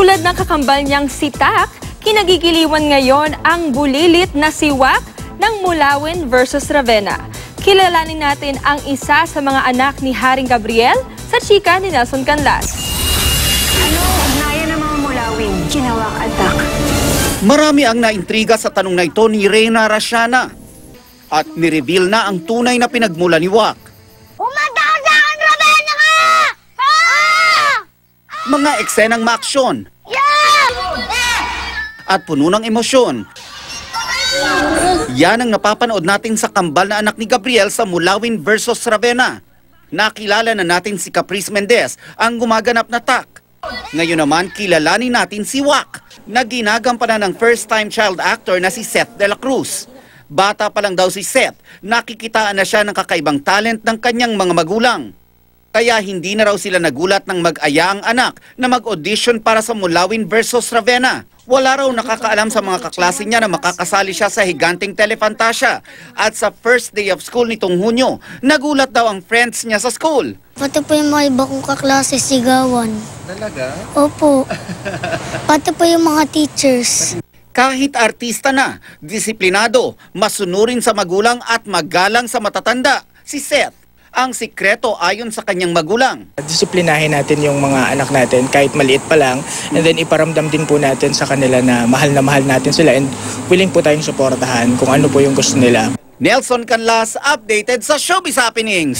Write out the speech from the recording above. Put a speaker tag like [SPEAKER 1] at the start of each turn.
[SPEAKER 1] Tulad ng kakambal niyang si Tak, kinagigiliwan ngayon ang bulilit na si Wak ng Mulawin versus Ravenna. Kilalanin natin ang isa sa mga anak ni Haring Gabriel sa chika ni Nelson Canlas.
[SPEAKER 2] Ano ugnayan ng mga Mulawin, Ginawak at Tak?
[SPEAKER 3] Marami ang naintriga sa tanong na ito ni Reyna Rasiana at nireveal na ang tunay na pinagmula ni Wak.
[SPEAKER 2] Umanda sa akin, Ravenna ka!
[SPEAKER 3] Mga eksenang maaksyon at puno ng emosyon. Yan ang napapanood natin sa kambal na anak ni Gabriel sa Mulawin versus Ravenna. Nakilala na natin si Caprice Mendez, ang gumaganap na Tak. Ngayon naman, kilalanin natin si Wak, na ginagampanan ng first-time child actor na si Seth de la Cruz. Bata pa lang daw si Seth, nakikitaan na siya ng kakaibang talent ng kanyang mga magulang. Kaya hindi na raw sila nagulat ng mag-aya ang anak na mag-audition para sa Mulawin versus Ravenna. Wala raw nakakaalam sa mga kaklase niya na makakasali siya sa higanting Telefantasia. At sa first day of school nitong Hunyo, nagulat daw ang friends niya sa school.
[SPEAKER 4] Pati po yung mga iba kong kaklase sigawan.
[SPEAKER 3] Talaga?
[SPEAKER 4] Opo. Pati po yung mga teachers.
[SPEAKER 3] Kahit artista na, disiplinado, masunurin sa magulang at magalang sa matatanda, si Seth. Ang sikreto ayon sa kanyang magulang.
[SPEAKER 5] Disiplinahin natin yung mga anak natin kahit maliit pa lang, and then iparamdam din po natin sa kanila na mahal natin sila and willing po tayong suportahan kung ano po yung gusto nila.
[SPEAKER 3] Nelson Canlas, updated sa Showbiz Happenings.